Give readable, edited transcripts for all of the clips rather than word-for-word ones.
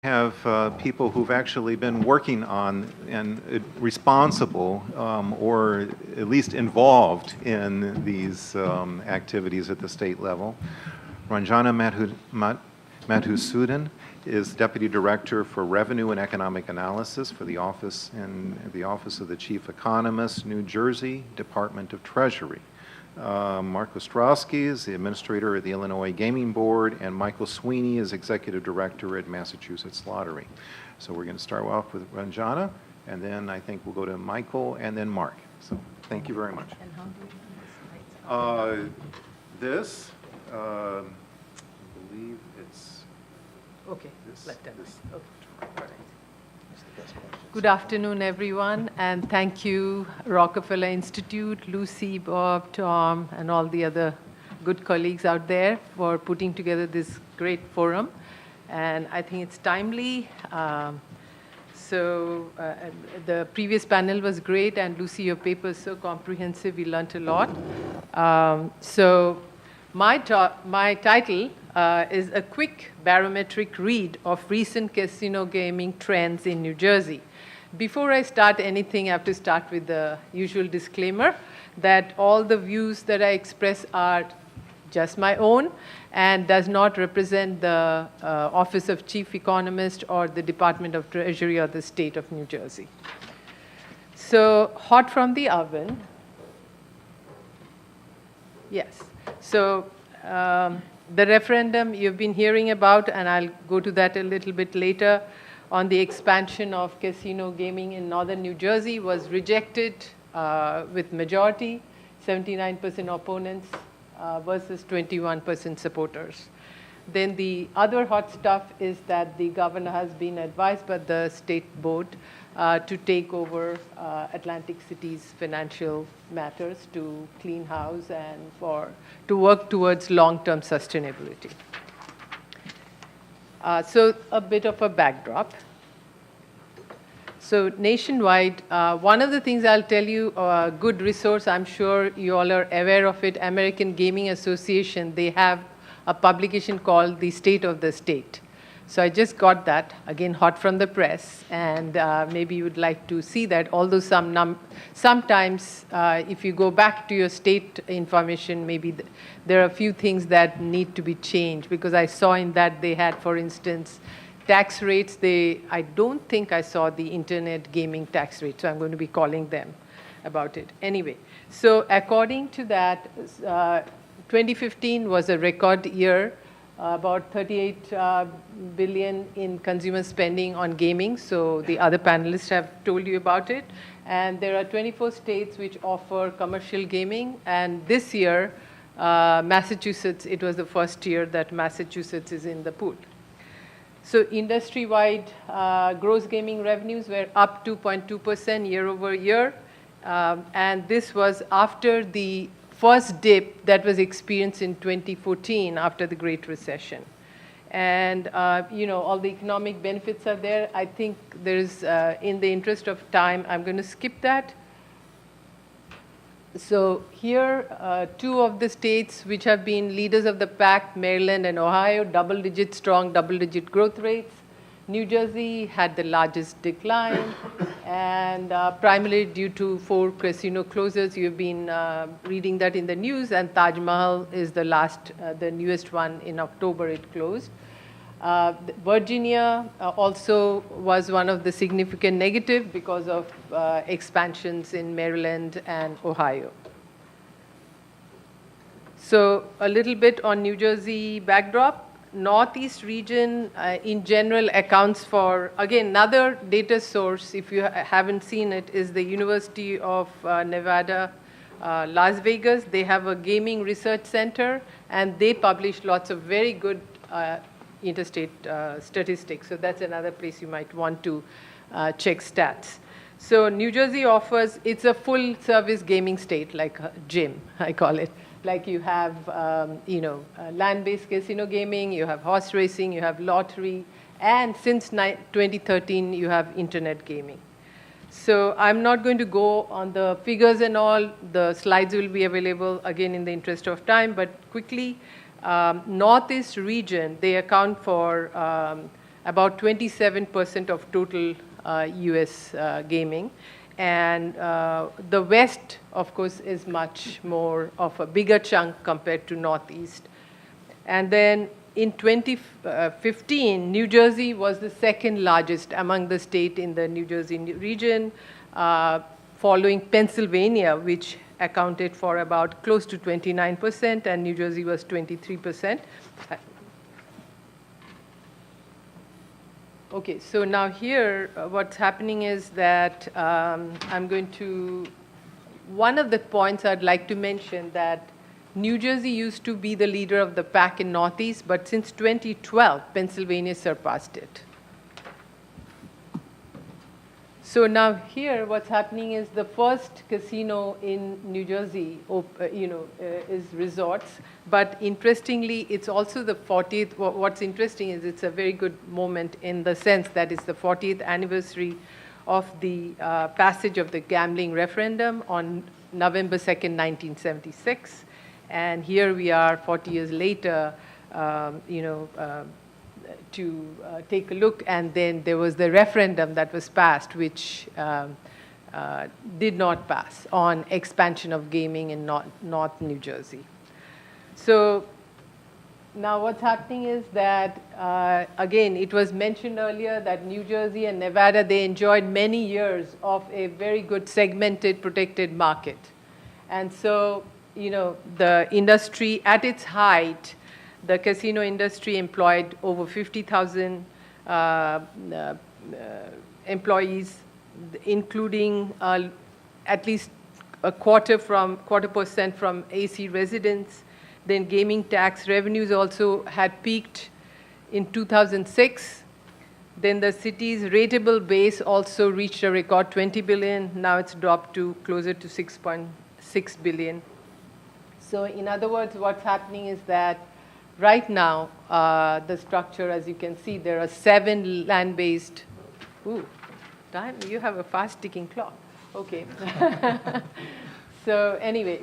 have people who've actually been working on and responsible or at least involved in these activities at the state level. Ranjana Madhusudhan is Deputy Director for Revenue and Economic Analysis for the Office of the Chief Economist, New Jersey Department of Treasury. Mark Ostrowski is the Administrator at the Illinois Gaming Board, and Michael Sweeney is Executive Director at Massachusetts Lottery. So we're going to start off with Ranjana, and then I think we'll go to Michael, and then Mark. So thank you very much. This, I believe it's... Okay, let them. Okay. All right. Good afternoon, everyone, and thank you, Rockefeller Institute, Lucy, Bob, Tom, and all the other good colleagues out there for putting together this great forum. And I think it's timely. The previous panel was great, and Lucy, your paper is so comprehensive. We learned a lot. My title is a quick barometric read of recent casino gaming trends in New Jersey. Before I start anything, I have to start with the usual disclaimer that all the views that I express are just my own and does not represent the Office of Chief Economist or the Department of Treasury or the state of New Jersey. So, hot from the oven. Yes. So, the referendum you've been hearing about, and I'll go to that a little bit later, on the expansion of casino gaming in northern New Jersey was rejected with majority, 79% opponents versus 21% supporters. Then the other hot stuff is that the governor has been advised by the state board to take over Atlantic City's financial matters to clean house and to work towards long-term sustainability. So a bit of a backdrop. So nationwide, one of the things I'll tell you, a good resource, I'm sure you all are aware of it, American Gaming Association, they have a publication called The State of the State. So I just got that, again, hot from the press, and maybe you would like to see that, although sometimes if you go back to your state information, maybe there are a few things that need to be changed, because I saw in that they had, for instance, tax rates. I don't think I saw the internet gaming tax rate, so I'm going to be calling them about it. Anyway, so according to that, 2015 was a record year. About 38 billion in consumer spending on gaming. So the other panelists have told you about it. And there are 24 states which offer commercial gaming. And this year, Massachusetts, it was the first year that Massachusetts is in the pool. So industry-wide, gross gaming revenues were up 2.2% year over year. And this was after the first dip that was experienced in 2014 after the Great Recession. And, all the economic benefits are there. I think there's, in the interest of time, I'm going to skip that. So here, two of the states which have been leaders of the pack, Maryland and Ohio, strong double-digit growth rates. New Jersey had the largest decline, and primarily due to 4 casino closures. You've been reading that in the news, and Taj Mahal is the newest one. In October it closed. Virginia also was one of the significant negative because of expansions in Maryland and Ohio. So a little bit on New Jersey backdrop. Northeast region in general accounts for, again, another data source, if you haven't seen it, is the University of Nevada, Las Vegas. They have a gaming research center, and they publish lots of very good interstate statistics. So that's another place you might want to check stats. So New Jersey offers, it's a full service gaming state, like a gym, I call it. Like you have, land-based casino gaming, you have horse racing, you have lottery, and since 2013, you have internet gaming. So I'm not going to go on the figures and all. The slides will be available, again, in the interest of time. But quickly, Northeast region, they account for about 27% of total US gaming. And the West, of course, is much more of a bigger chunk compared to Northeast. And then in 2015, New Jersey was the second largest among the state in the New Jersey region, following Pennsylvania, which accounted for about close to 29%, and New Jersey was 23%. Okay, so now here, what's happening is that one of the points I'd like to mention that New Jersey used to be the leader of the pack in Northeast, but since 2012, Pennsylvania surpassed it. So now here, what's happening is the first casino in New Jersey, is Resorts. But interestingly, it's also the 40th. What's interesting is it's a very good moment in the sense that it's the 40th anniversary of the passage of the gambling referendum on November 2nd, 1976. And here we are 40 years later, to take a look, and then there was the referendum that was passed, which did not pass on expansion of gaming in North New Jersey. So now what's happening is that, again, it was mentioned earlier that New Jersey and Nevada, they enjoyed many years of a very good segmented, protected market. And so, the industry at its height, the casino industry employed over 50,000 employees, including at least a quarter percent from AC residents. Then gaming tax revenues also had peaked in 2006. Then the city's rateable base also reached a record 20 billion. Now it's dropped to closer to 6.6 billion. So in other words, what's happening is that right now, the structure, as you can see, there are 7 land-based. Ooh, time, you have a fast-ticking clock. Okay. So anyway,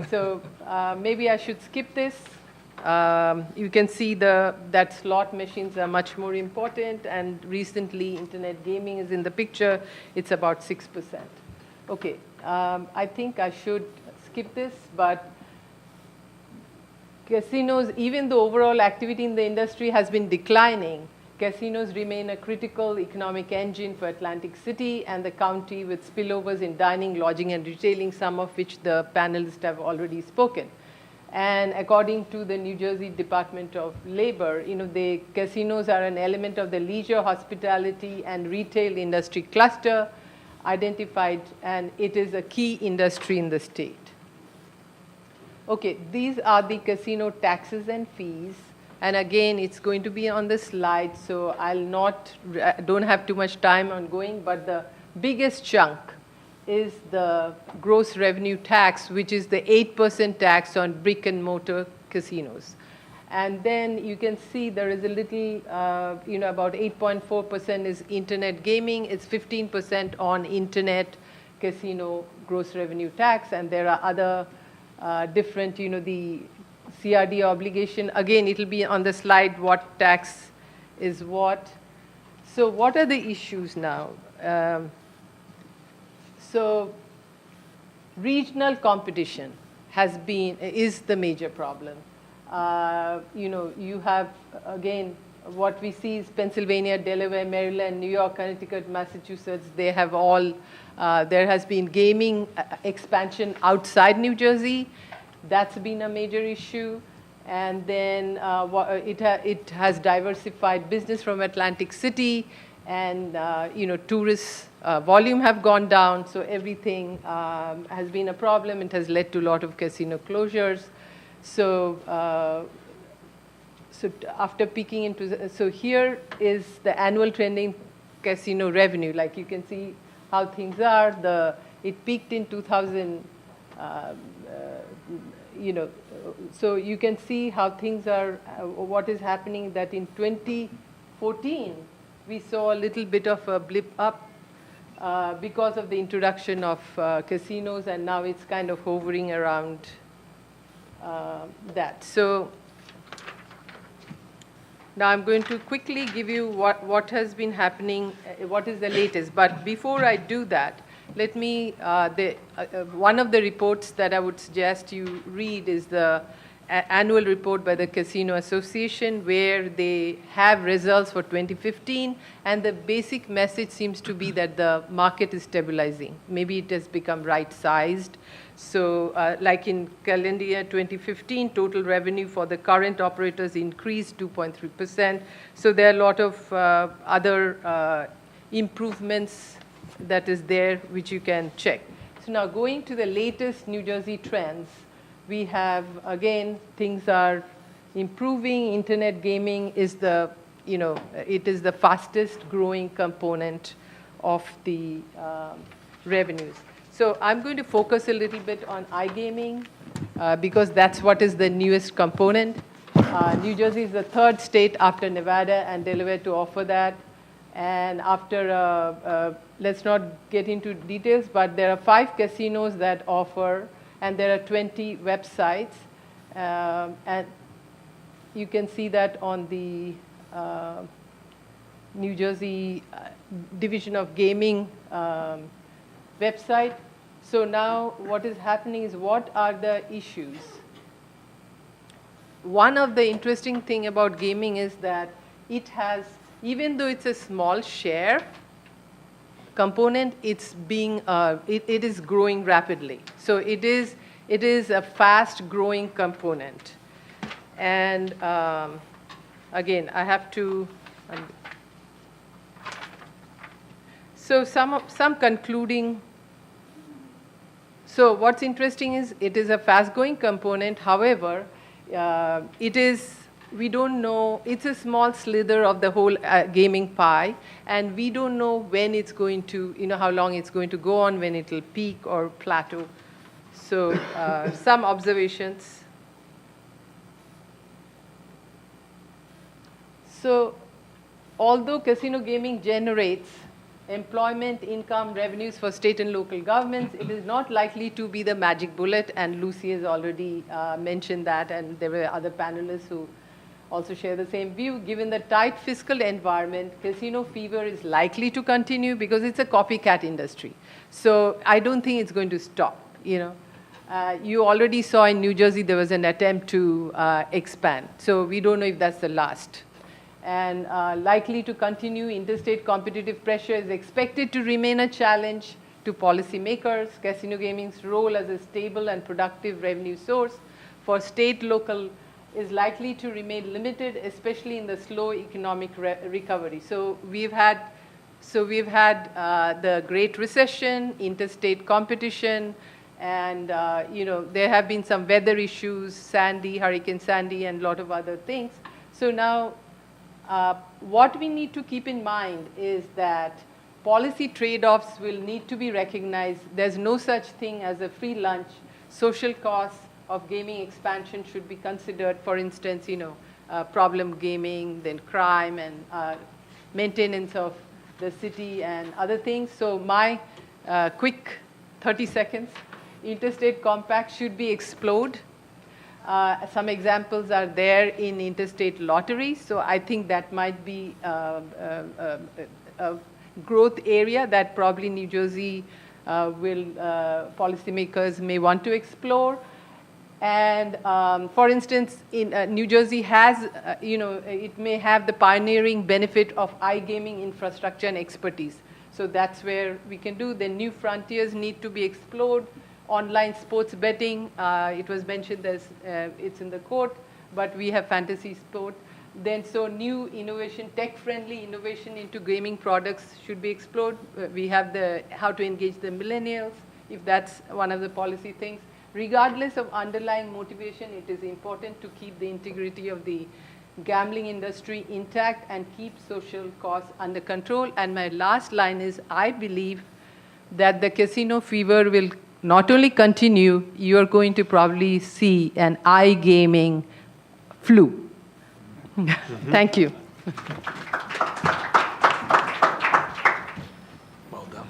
maybe I should skip this. You can see that slot machines are much more important, and recently internet gaming is in the picture. It's about 6%. Okay, I think I should skip this, but casinos, even though overall activity in the industry has been declining, casinos remain a critical economic engine for Atlantic City and the county, with spillovers in dining, lodging, and retailing, some of which the panelists have already spoken. And according to the New Jersey Department of Labor, the casinos are an element of the leisure, hospitality, and retail industry cluster identified, and it is a key industry in the state. Okay, these are the casino taxes and fees. And again, it's going to be on the slide, so don't have too much time on going, but the biggest chunk is the gross revenue tax, which is the 8% tax on brick and mortar casinos. And then you can see there is a little, about 8.4% is internet gaming. It's 15% on internet casino gross revenue tax, and there are other different, the CRD obligation. Again, it'll be on the slide what tax is what. So what are the issues now? So regional competition is the major problem. You have, again, what we see is Pennsylvania, Delaware, Maryland, New York, Connecticut, Massachusetts, they have all, there has been gaming expansion outside New Jersey. That's been a major issue. And then it has diversified business from Atlantic City, and tourist volume have gone down, so everything has been a problem. It has led to a lot of casino closures. So after peaking into, so here is the annual trending casino revenue. Like you can see how things are. It peaked in 2000. So you can see how things are, what is happening, that in 2014, we saw a little bit of a blip up because of the introduction of casinos, and now it's kind of hovering around that. So Now I'm going to quickly give you what has been happening, what is the latest. But before I do that, let me, one of the reports that I would suggest you read is the annual report by the Casino Association, where they have results for 2015, and the basic message seems to be that the market is stabilizing. Maybe it has become right-sized. So like in calendar year 2015, total revenue for the current operators increased 2.3%. So there are a lot of other improvements that is there, which you can check. So now going to the latest New Jersey trends, we have, again, things are improving. Internet gaming is the, it is the fastest growing component of the revenues. So I'm going to focus a little bit on iGaming because that's what is the newest component. New Jersey is the third state after Nevada and Delaware to offer that. And after, let's not get into details, but there are 5 casinos that offer, and there are 20 websites. And you can see that on the New Jersey Division of Gaming website. So now what is happening is, what are the issues? One of the interesting thing about gaming is that it has, even though it's a small share component, it's being, it is growing rapidly. So it is a fast growing component. And again, I have to, so some concluding. So what's interesting is it is a fast growing component. However, it is, we don't know, it's a small slither of the whole gaming pie, and we don't know when it's going to, how long it's going to go on, when it will peak or plateau. So some observations. So although casino gaming generates employment, income, revenues for state and local governments, it is not likely to be the magic bullet, and Lucy has already mentioned that, and there were other panelists who also share the same view. Given the tight fiscal environment, casino fever is likely to continue because it's a copycat industry. So I don't think it's going to stop, You already saw in New Jersey there was an attempt to expand. So we don't know if that's the last. And likely to continue, interstate competitive pressure is expected to remain a challenge to policymakers. Casino gaming's role as a stable and productive revenue source for state, local is likely to remain limited, especially in the slow economic recovery. So we've had the Great Recession, interstate competition, and there have been some weather issues, Hurricane Sandy, and a lot of other things. So now, what we need to keep in mind is that policy trade-offs will need to be recognized. There's no such thing as a free lunch. Social costs of gaming expansion should be considered. For instance, problem gaming, then crime, and maintenance of the city and other things. So my quick 30 seconds, interstate compact should be explored. Some examples are there in interstate lotteries. So I think that might be a growth area that probably New Jersey policymakers may want to explore. And for instance, in New Jersey has, it may have the pioneering benefit of iGaming infrastructure and expertise. So that's where we can do. The new frontiers need to be explored. Online sports betting, it was mentioned as it's in the court, but we have fantasy sport. Then so new innovation, tech-friendly innovation into gaming products should be explored. We have the how to engage the millennials, if that's one of the policy things. Regardless of underlying motivation, it is important to keep the integrity of the gambling industry intact and keep social costs under control. And my last line is, I believe that the casino fever will not only continue, you are going to probably see an iGaming flu. Thank you. Well done.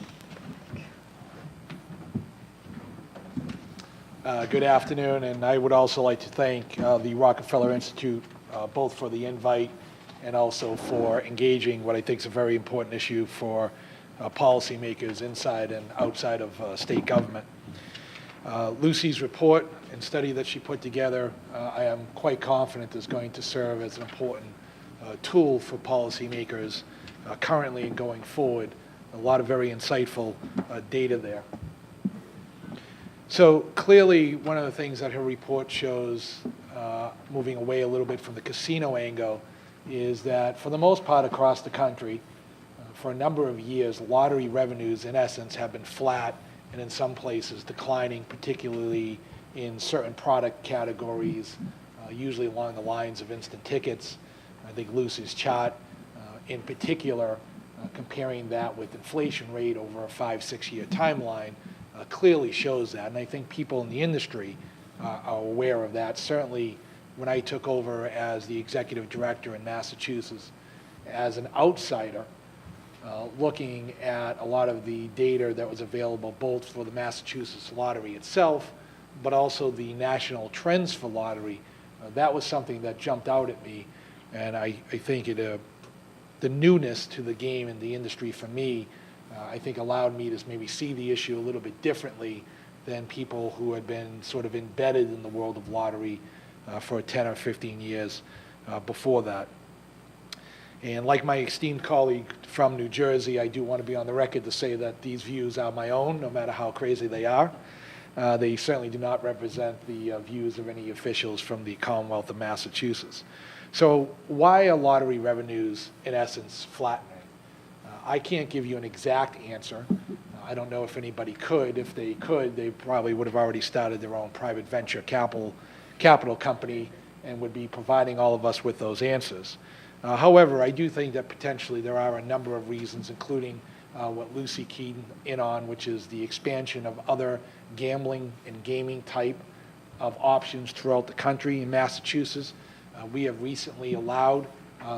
Good afternoon, and I would also like to thank the Rockefeller Institute both for the invite and also for engaging what I think is a very important issue for policymakers inside and outside of state government. Lucy's report and study that she put together, I am quite confident is going to serve as an important tool for policymakers currently and going forward. A lot of very insightful data there. So clearly, one of the things that her report shows, moving away a little bit from the casino angle, is that for the most part across the country, for a number of years, lottery revenues in essence have been flat and in some places declining, particularly in certain product categories, usually along the lines of instant tickets. I think Lucy's chart in particular, comparing that with inflation rate over a 5-6 year timeline, clearly shows that. And I think people in the industry are aware of that. Certainly when I took over as the executive director in Massachusetts, as an outsider, looking at a lot of the data that was available both for the Massachusetts lottery itself, but also the national trends for lottery, that was something that jumped out at me. And I think the newness to the game and the industry for me, I think allowed me to maybe see the issue a little bit differently than people who had been sort of embedded in the world of lottery for 10 or 15 years before that. And like my esteemed colleague from New Jersey, I do want to be on the record to say that these views are my own, no matter how crazy they are. They certainly do not represent the views of any officials from the Commonwealth of Massachusetts. So why are lottery revenues, in essence, flattening? I can't give you an exact answer. I don't know if anybody could. If they could, they probably would have already started their own private venture capital company and would be providing all of us with those answers. However, I do think that potentially there are a number of reasons, including what Lucy keyed in on, which is the expansion of other gambling and gaming type of options throughout the country. In Massachusetts, we have recently allowed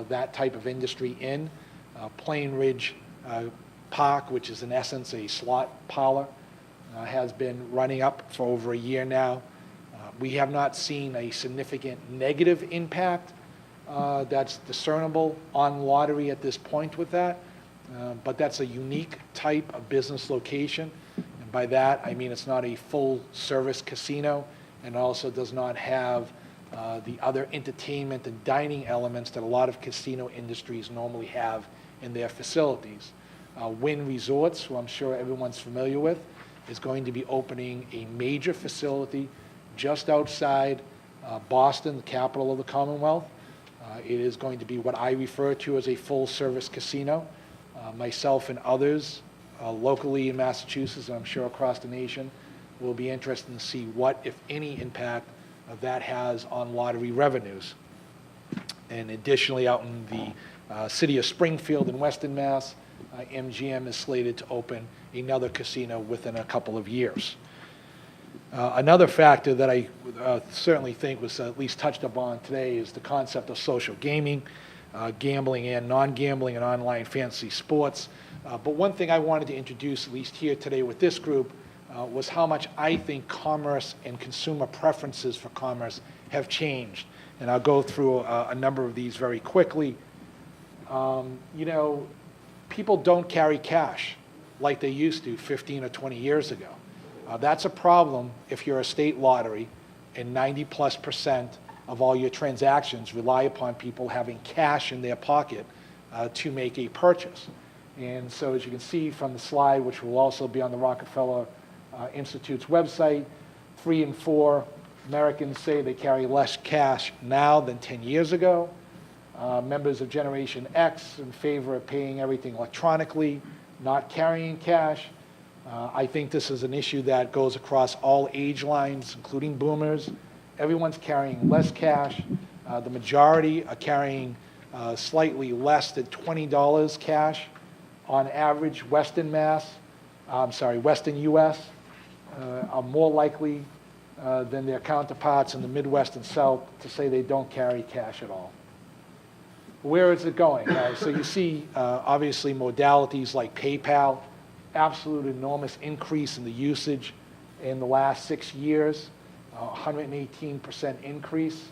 that type of industry in. Plain Ridge Park, which is in essence a slot parlor, has been running up for over a year now. We have not seen a significant negative impact that's discernible on lottery at this point with that, but that's a unique type of business location. And by that, I mean it's not a full-service casino and also does not have the other entertainment and dining elements that a lot of casino industries normally have in their facilities. Wynn Resorts, who I'm sure everyone's familiar with, is going to be opening a major facility just outside Boston, the capital of the Commonwealth. It is going to be what I refer to as a full-service casino. Myself and others locally in Massachusetts, and I'm sure across the nation, will be interested to see what, if any, impact that has on lottery revenues. And additionally, out in the city of Springfield in Western Mass, MGM is slated to open another casino within a couple of years. Another factor that I certainly think was at least touched upon today is the concept of social gaming, gambling and non-gambling and online fantasy sports. But one thing I wanted to introduce, at least here today with this group, was how much I think commerce and consumer preferences for commerce have changed. And I'll go through a number of these very quickly. You know, people don't carry cash like they used to 15 or 20 years ago. That's a problem if you're a state lottery and 90+% of all your transactions rely upon people having cash in their pocket to make a purchase. And so as you can see from the slide, which will also be on the Rockefeller Institute's website, 3 in 4 Americans say they carry less cash now than 10 years ago. Members of Generation X in favor of paying everything electronically, not carrying cash. I think this is an issue that goes across all age lines, including boomers. Everyone's carrying less cash. The majority are carrying slightly less than $20 cash on average. Western U.S. Are more likely than their counterparts in the Midwest and South to say they don't carry cash at all. Where is it going? So you see, obviously, modalities like PayPal, absolute enormous increase in the usage in the last 6 years, 118% increase.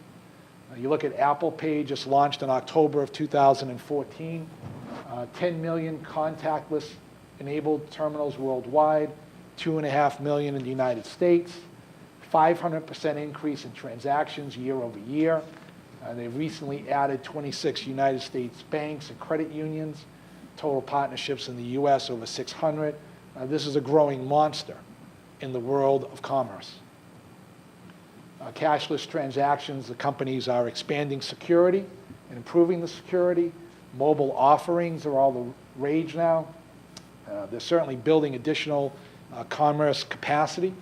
You look at Apple Pay, just launched in October of 2014, 10 million contactless enabled terminals worldwide, 2.5 million in the United States, 500% increase in transactions year over year. They've recently added 26 United States banks and credit unions, total partnerships in the US over 600. This is a growing monster in the world of commerce. Cashless transactions, the companies are expanding security and improving the security. Mobile offerings are all the rage now. They're certainly building additional commerce capacity.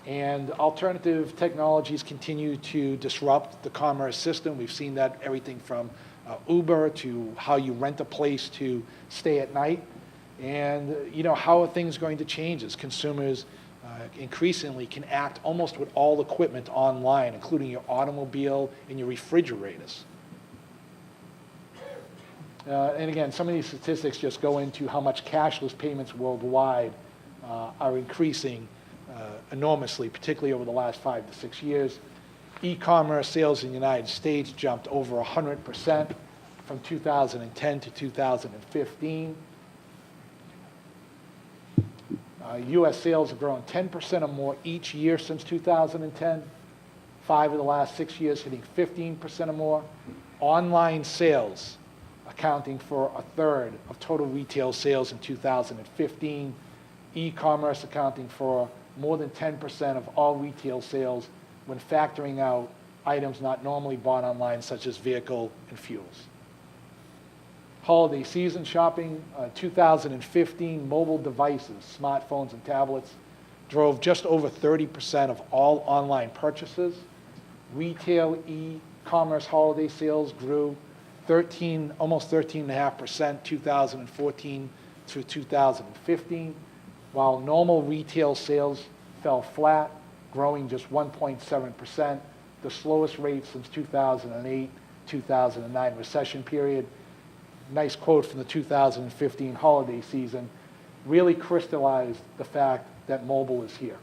And alternative technologies continue to disrupt the commerce system. We've seen that everything from Uber to how you rent a place to stay at night. And how are things going to change as consumers increasingly can act almost with all equipment online, including your automobile and your refrigerators. And again, some of these statistics just go into how much cashless payments worldwide are increasing enormously, particularly over the last 5 to 6 years. E-commerce sales in the United States jumped over 100% from 2010 to 2015. U.S. sales have grown 10% or more each year since 2010. 5 of the last 6 years hitting 15% or more. Online sales accounting for 1/3 of total retail sales in 2015. E-commerce accounting for more than 10% of all retail sales when factoring out items not normally bought online, such as vehicle and fuels. Holiday season shopping, 2015 mobile devices, smartphones and tablets, drove just over 30% of all online purchases. Retail e-commerce holiday sales grew almost 13.5% 2014 through 2015, while normal retail sales fell flat, growing just 1.7%, the slowest rate since 2008, 2009 recession period. Nice quote from the 2015 holiday season, really crystallized the fact that mobile is here.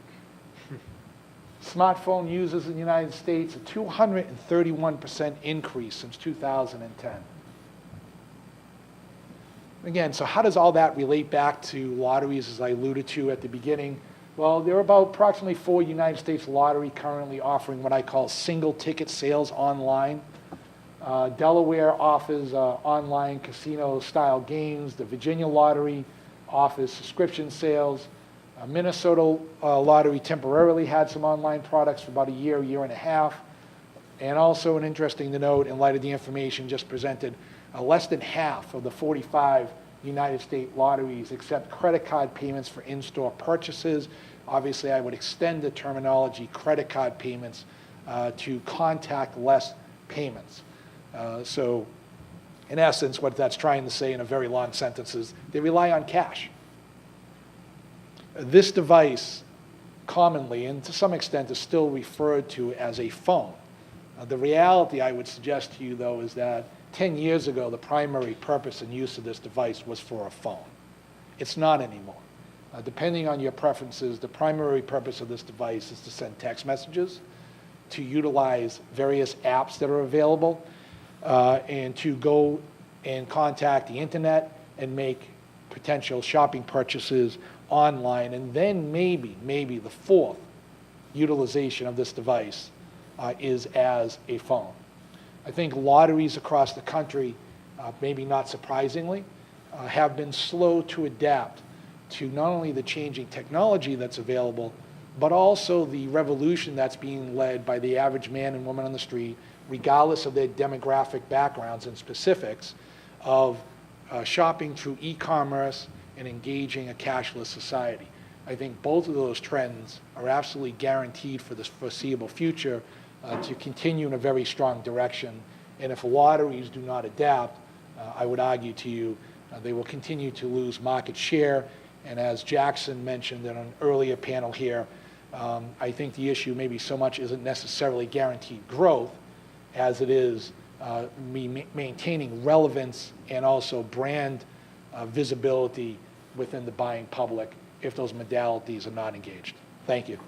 Smartphone users in the United States, a 231% increase since 2010. Again, so how does all that relate back to lotteries, as I alluded to at the beginning? Well, there are about approximately 4 United States lottery currently offering what I call single ticket sales online. Delaware offers online casino-style games. The Virginia Lottery offers subscription sales. Minnesota Lottery temporarily had some online products for about a year and a half. And also, an interesting to note, in light of the information just presented, less than half of the 45 United States lotteries accept credit card payments for in-store purchases. Obviously, I would extend the terminology credit card payments to contactless payments. So, in essence, what that's trying to say in a very long sentence is they rely on cash. This device commonly, and to some extent, is still referred to as a phone. The reality, I would suggest to you, though, is that 10 years ago, the primary purpose and use of this device was for a phone. It's not anymore. Depending on your preferences, the primary purpose of this device is to send text messages, to utilize various apps that are available, and to go and contact the internet and make potential shopping purchases online. And then maybe the fourth utilization of this device is as a phone. I think lotteries across the country, maybe not surprisingly, have been slow to adapt to not only the changing technology that's available, but also the revolution that's being led by the average man and woman on the street, regardless of their demographic backgrounds and specifics, of shopping through e-commerce and engaging a cashless society. I think both of those trends are absolutely guaranteed for the foreseeable future to continue in a very strong direction. And if lotteries do not adapt, I would argue to you, they will continue to lose market share. And as Jackson mentioned in an earlier panel here, I think the issue maybe so much isn't necessarily guaranteed growth as it is maintaining relevance and also brand visibility within the buying public if those modalities are not engaged. Thank you.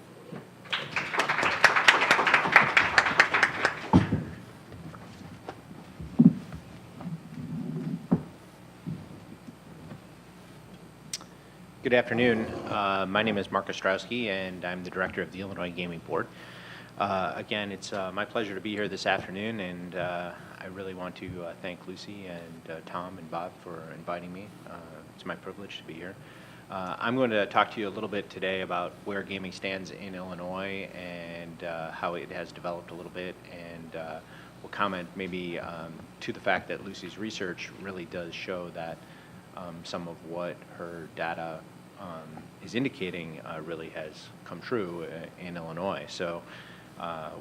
Good afternoon. My name is Mark Ostrowski, and I'm the director of the Illinois Gaming Board. Again, it's my pleasure to be here this afternoon, and I really want to thank Lucy and Tom and Bob for inviting me. It's my privilege to be here. I'm going to talk to you a little bit today about where gaming stands in Illinois and how it has developed a little bit, and we'll comment maybe to the fact that Lucy's research really does show that some of what her data is indicating really has come true in Illinois. So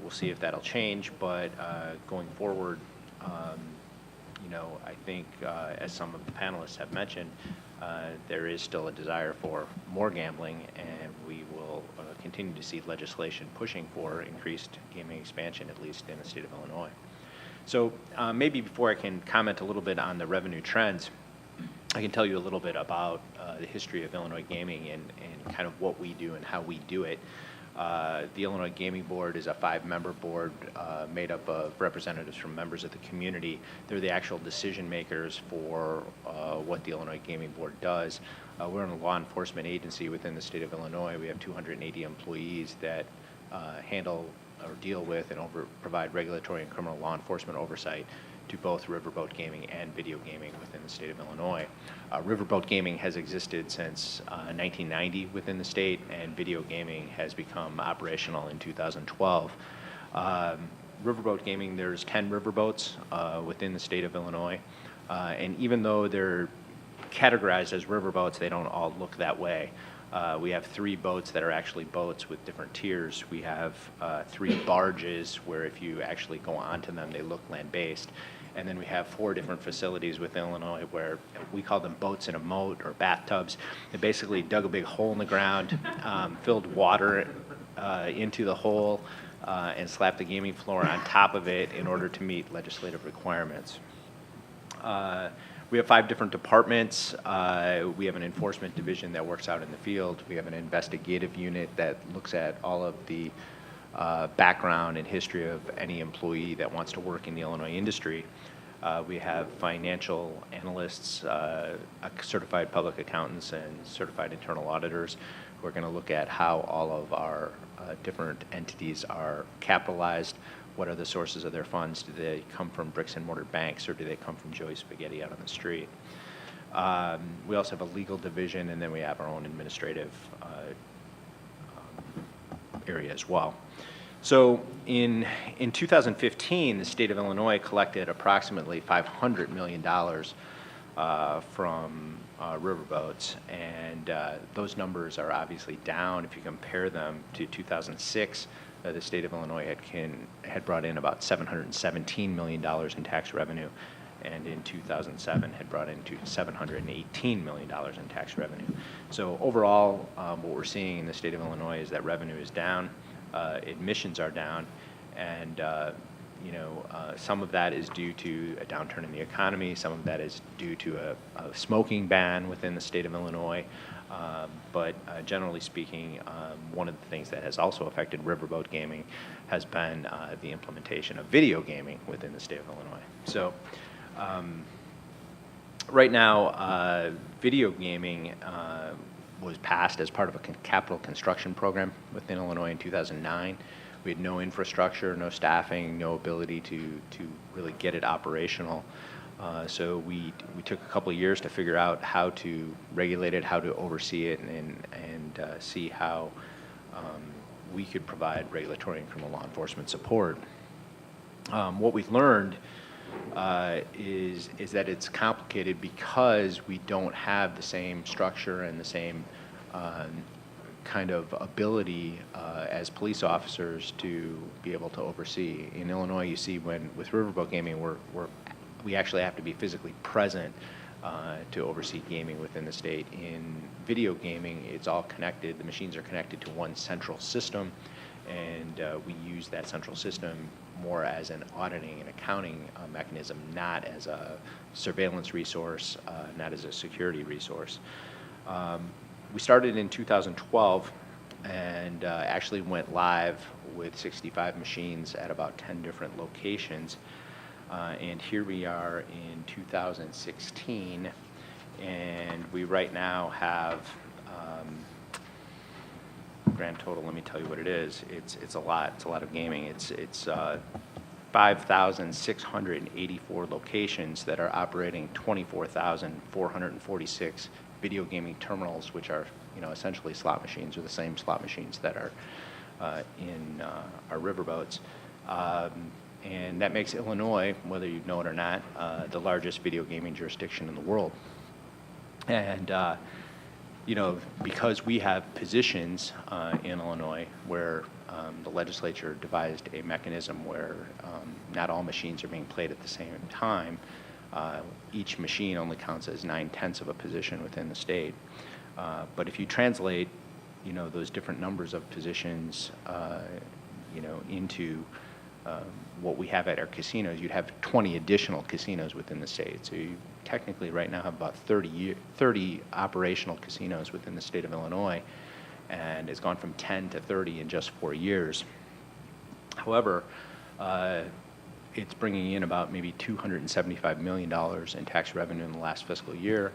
we'll see if that'll change, but going forward, I think as some of the panelists have mentioned, there is still a desire for more gambling, and we will continue to see legislation pushing for increased gaming expansion, at least in the state of Illinois. So maybe before I can comment a little bit on the revenue trends, I can tell you a little bit about the history of Illinois gaming and kind of what we do and how we do it. The Illinois Gaming Board is a 5-member board made up of representatives from members of the community. They're the actual decision makers for what the Illinois Gaming Board does. We're a law enforcement agency within the state of Illinois. We have 280 employees that handle or deal with and provide regulatory and criminal law enforcement oversight to both riverboat gaming and video gaming within the state of Illinois. Riverboat gaming has existed since 1990 within the state, and video gaming has become operational in 2012. Riverboat gaming, there's 10 riverboats within the state of Illinois, and even though they're categorized as riverboats, they don't all look that way. We have 3 boats that are actually boats with different tiers. We have 3 barges where if you actually go onto them, they look land-based. And then we have 4 different facilities within Illinois where we call them boats in a moat or bathtubs. They basically dug a big hole in the ground, filled water into the hole, and slapped the gaming floor on top of it in order to meet legislative requirements. We have 5 different departments. We have an enforcement division that works out in the field. We have an investigative unit that looks at all of the background and history of any employee that wants to work in the Illinois industry. We have financial analysts, certified public accountants, and certified internal auditors who are going to look at how all of our different entities are capitalized. What are the sources of their funds? Do they come from bricks and mortar banks, or do they come from Joey's Spaghetti out on the street? We also have a legal division, and then we have our own administrative area as well. So in 2015, the state of Illinois collected approximately $500 million from riverboats, and those numbers are obviously down if you compare them to 2006. The state of Illinois had brought in about $717 million in tax revenue, and in 2007 had brought in $718 million in tax revenue. So overall, what we're seeing in the state of Illinois is that revenue is down, admissions are down, and some of that is due to a downturn in the economy, some of that is due to a smoking ban within the state of Illinois. But generally speaking, one of the things that has also affected riverboat gaming has been the implementation of video gaming within the state of Illinois. So right now, video gaming was passed as part of a capital construction program within Illinois in 2009. We had no infrastructure, no staffing, no ability to really get it operational. So we took a couple of years to figure out how to regulate it, how to oversee it, and see how we could provide regulatory and criminal law enforcement support. What we've learned is that it's complicated because we don't have the same structure and the same kind of ability as police officers to be able to oversee. In Illinois, you see with riverboat gaming, we actually have to be physically present to oversee gaming within the state. In video gaming, it's all connected. The machines are connected to one central system, and we use that central system more as an auditing and accounting mechanism, not as a surveillance resource, not as a security resource. We started in 2012 and actually went live with 65 machines at about 10 different locations. And here we are in 2016, and we right now have Grand total, let me tell you what it is. It's a lot. It's a lot of gaming. It's 5,684 locations that are operating 24,446 video gaming terminals, which are, essentially slot machines, or the same slot machines that are in our riverboats. And that makes Illinois, whether you know it or not, the largest video gaming jurisdiction in the world. And because we have positions in Illinois where the legislature devised a mechanism where not all machines are being played at the same time, each machine only counts as 9/10 of a position within the state. But if you translate, those different numbers of positions, into what we have at our casinos, you'd have 20 additional casinos within the state. So you technically right now have about 30 operational casinos within the state of Illinois, and it's gone from 10 to 30 in just 4 years. However, it's bringing in about maybe $275 million in tax revenue in the last fiscal year.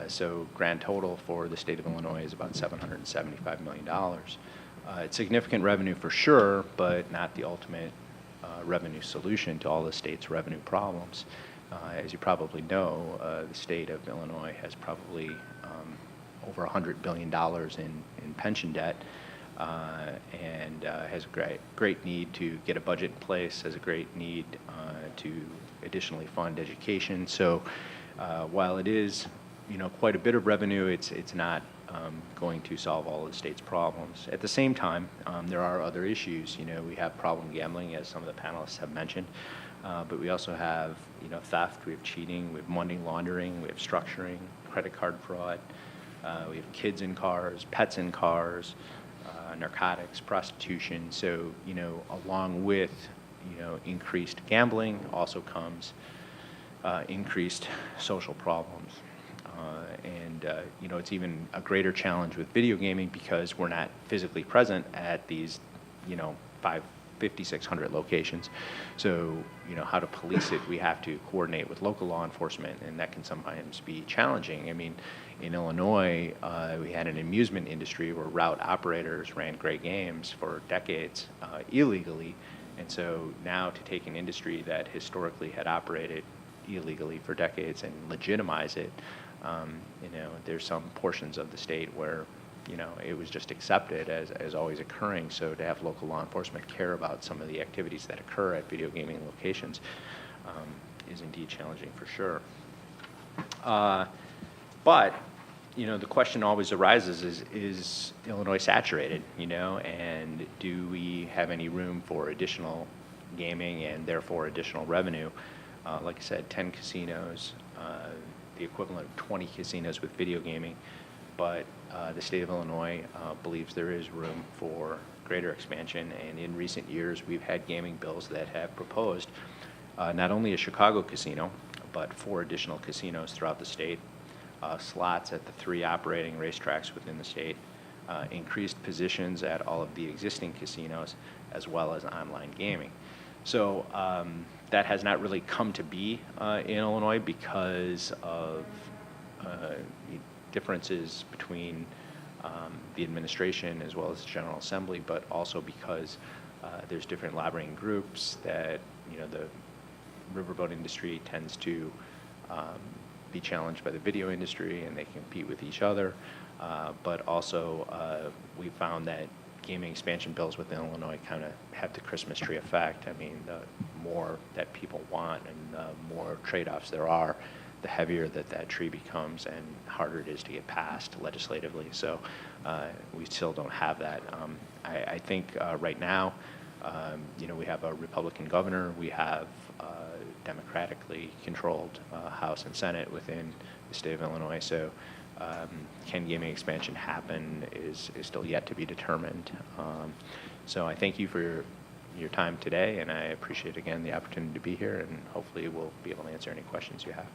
So grand total for the state of Illinois is about $775 million. It's significant revenue for sure, but not the ultimate revenue solution to all the state's revenue problems. As you probably know, the state of Illinois has probably over $100 billion in pension debt, and has a great need to get a budget in place, has a great need to additionally fund education. So while it is quite a bit of revenue, it's not going to solve all of the state's problems. At the same time, there are other issues. We have problem gambling, as some of the panelists have mentioned, but we also have theft, we have cheating, we have money laundering, we have structuring, credit card fraud, we have kids in cars, pets in cars, narcotics, prostitution. So along with increased gambling also comes increased social problems. And it's even a greater challenge with video gaming because we're not physically present at these 5,600 locations. So how to police it, we have to coordinate with local law enforcement, and that can sometimes be challenging. I mean, in Illinois, we had an amusement industry where route operators ran great games for decades illegally, and so now to take an industry that historically had operated illegally for decades and legitimize it, there's some portions of the state where, it was just accepted as always occurring. So to have local law enforcement care about some of the activities that occur at video gaming locations is indeed challenging for sure. But, the question always arises is Illinois saturated, and do we have any room for additional gaming and therefore additional revenue? Like I said, 10 casinos, the equivalent of 20 casinos with video gaming, but the state of Illinois believes there is room for greater expansion, and in recent years we've had gaming bills that have proposed not only a Chicago casino, but 4 additional casinos throughout the state, slots at the 3 operating racetracks within the state, increased positions at all of the existing casinos, as well as online gaming. So that has not really come to be in Illinois because of differences between the administration as well as the General Assembly, but also because there's different lobbying groups that, the riverboat industry tends to be challenged by the video industry, and they compete with each other. But also, we found that gaming expansion bills within Illinois kind of have the Christmas tree effect. I mean, the more that people want and the more trade-offs there are, the heavier that tree becomes and harder it is to get passed legislatively. So we still don't have that. I think right now, we have a Republican governor. We have democratically controlled House and Senate within the state of Illinois. So can gaming expansion happen is still yet to be determined. So I thank you for your time today, and I appreciate again the opportunity to be here, and hopefully we'll be able to answer any questions you have.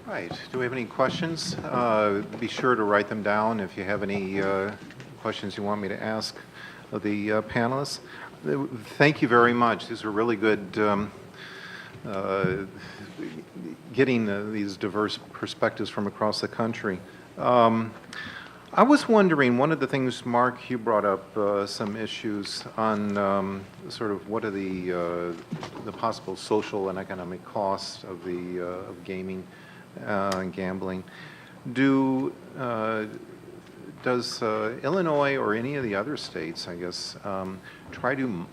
Right. Do we have any questions? Be sure to write them down if you have any questions you want me to ask of the panelists. Thank you very much. These are really good, uh, getting these diverse perspectives from across the country. I was wondering, one of the things, Mark, you brought up some issues on sort of what are the possible social and economic costs of of gaming and gambling. Does Illinois or any of the other states, I guess, try to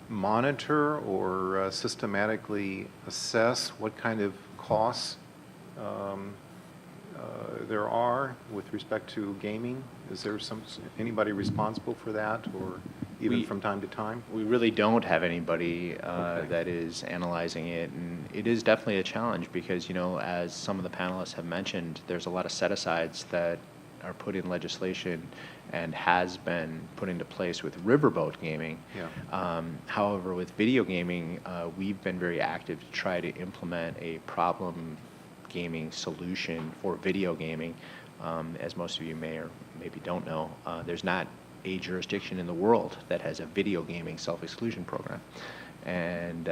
monitor or systematically assess what kind of costs there are with respect to gaming? Is there anybody responsible for that, or even from time to time? We really don't have anybody that is analyzing it, and it is definitely a challenge because, you know, as some of the panelists have mentioned, there's a lot of set-asides that are put in legislation and has been put into place with riverboat gaming. Yeah. However, with video gaming, we've been very active to try to implement a problem gaming solution for video gaming. As most of you may or maybe don't know, there's not a jurisdiction in the world that has a video gaming self-exclusion program. And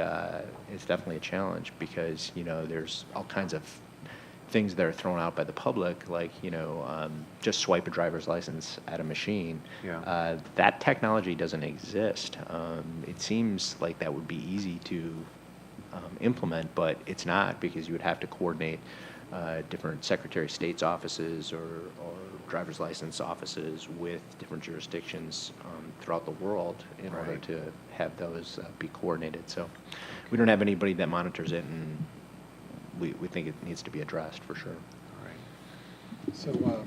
it's definitely a challenge because, you know, there's all kinds of things that are thrown out by the public, like, you know, just swipe a driver's license at a machine. Yeah. That technology doesn't exist. It seems like that would be easy to implement, but it's not, because you would have to coordinate different Secretary of State's offices or driver's license offices with different jurisdictions throughout the world in order Right. to have those be coordinated. So we don't have anybody that monitors it, and we think it needs to be addressed for sure. So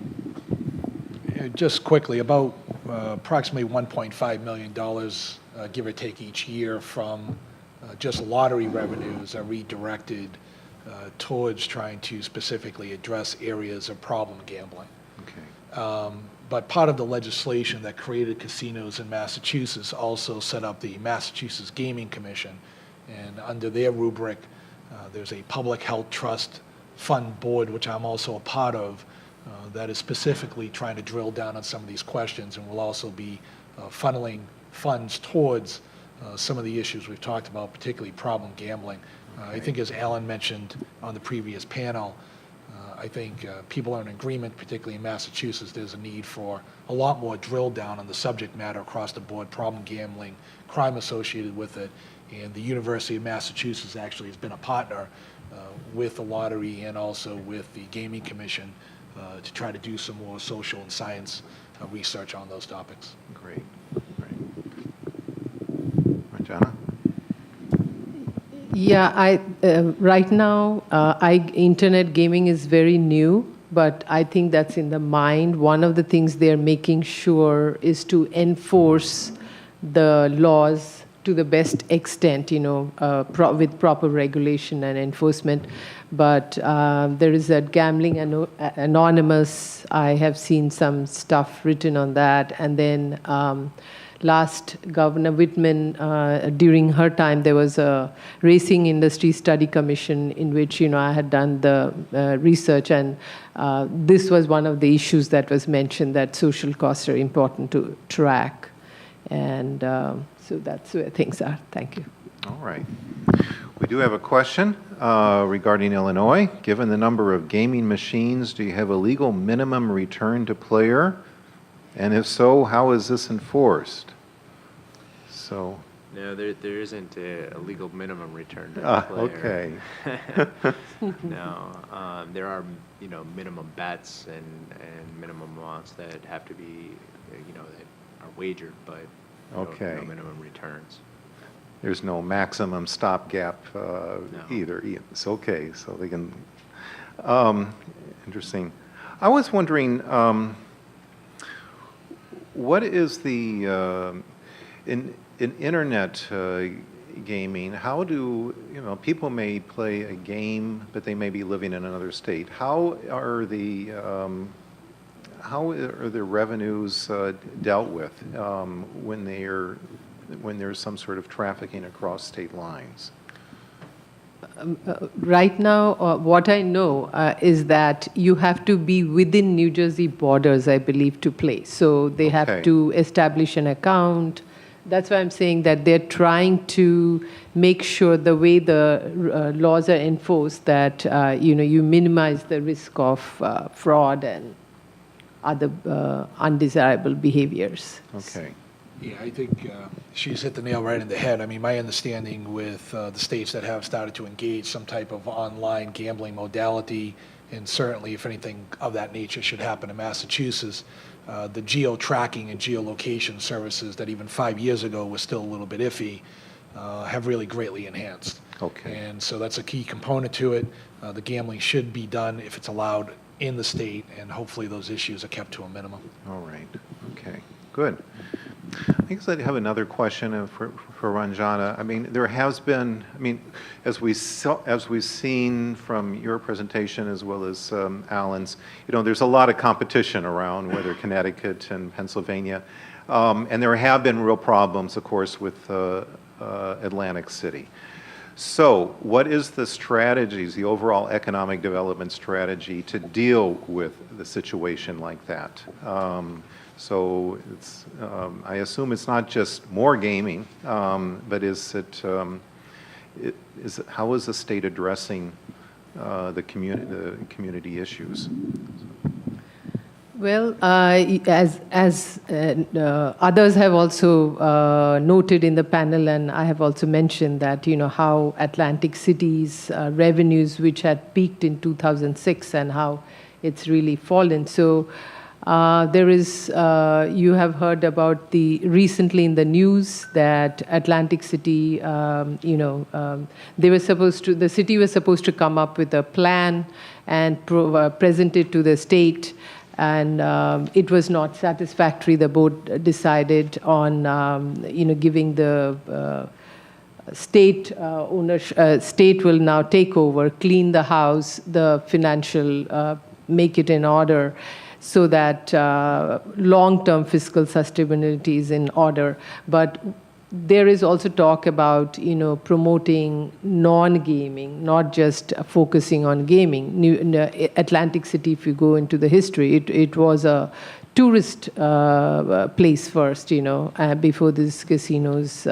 just quickly, about approximately $1.5 million, give or take, each year from just lottery revenues are redirected towards trying to specifically address areas of problem gambling. Okay. But part of the legislation that created casinos in Massachusetts also set up the Massachusetts Gaming Commission, and under their rubric, there's a public health trust fund board, which I'm also a part of, that is specifically trying to drill down on some of these questions, and will also be funneling funds towards some of the issues we've talked about, particularly problem gambling. I think, as Alan mentioned on the previous panel, I think people are in agreement, particularly in Massachusetts, there's a need for a lot more drill down on the subject matter across the board, problem gambling, crime associated with it, and the University of Massachusetts actually has been a partner with the lottery and also with the Gaming Commission to try to do some more social and science research on those topics. Great. Great. Ranjana? Yeah, right now, internet gaming is very new, but I think that's in the mind. One of the things they're making sure is to enforce the laws to the best extent, you know, with proper regulation and enforcement. But there is that Gambling Anonymous. I have seen some stuff written on that. And then last Governor Whitman, during her time, there was a Racing Industry Study Commission in which, you know, I had done the research, and this was one of the issues that was mentioned, that social costs are important to track. And so that's where things are. Thank you. All right. We do have a question regarding Illinois. Given the number of gaming machines, do you have a legal minimum return to player? And if so, how is this enforced? So. No, there isn't a legal minimum return to the player. Okay. No, there are, you know, minimum bets and minimum amounts that have to be, you know, that are wagered, but Okay. no minimum returns. There's no maximum stopgap No. either. It's okay, so they can. Interesting. I was wondering, what is the in internet gaming? How do, you know, people may play a game, but they may be living in another state? How are the revenues dealt with when there's some sort of trafficking across state lines? Right now, what I know is that you have to be within New Jersey borders, I believe, to play. So they Okay. have to establish an account, That's why I'm saying that they're trying to make sure the way the laws are enforced that you minimize the risk of fraud and other undesirable behaviors. Yeah, Okay. I think she's hit the nail right in the head. I mean, my understanding with the states that have started to engage some type of online gambling modality, and certainly if anything of that nature should happen in Massachusetts, the geo-tracking and geolocation services that even 5 years ago was still a little bit iffy have really greatly enhanced. Okay. And so that's a key component to it. The gambling should be done if it's allowed in the state, and hopefully those issues are kept to a minimum. All right. Okay. Good. I think I have another question for Ranjana. I mean, there has been, I mean, as we've seen from your presentation as well as Alan's, there's a lot of competition around, whether Connecticut and Pennsylvania, and there have been real problems, of course, with Atlantic City. So what is the strategies, the overall economic development strategy to deal with the situation like that? So it's, I assume it's not just more gaming, but how is the state addressing the community issues? Well, as others have also noted in the panel, and I have also mentioned that, how Atlantic City's revenues, which had peaked in 2006, and how it's really fallen. So there is, you have heard about recently in the news that Atlantic City, the city was supposed to come up with a plan and present it to the state. And it was not satisfactory. The board decided on, giving the state state will now take over, clean the house, the financial, make it in order, so that long-term fiscal sustainability is in order. But there is also talk about, promoting non-gaming, not just focusing on gaming. Atlantic City, if you go into the history, it was a tourist place first, before these casinos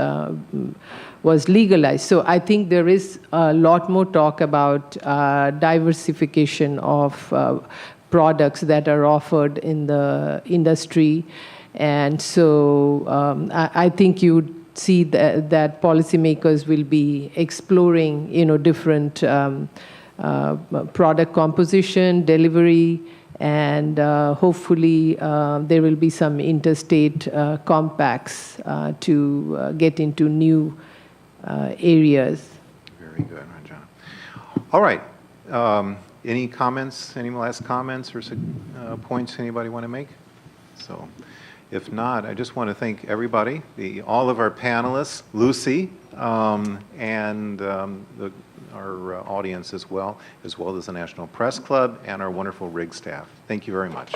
was legalized. So I think there is a lot more talk about diversification of products that are offered in the industry. And so I think you see that policymakers will be exploring, different product composition, delivery, and hopefully there will be some interstate compacts to get into new areas. Very good, Ranjana. All right. Any comments, any last comments or points anybody want to make? So, if not, I just want to thank everybody, all of our panelists, Lucy, and our audience as well as the National Press Club and our wonderful RIG staff. Thank you very much.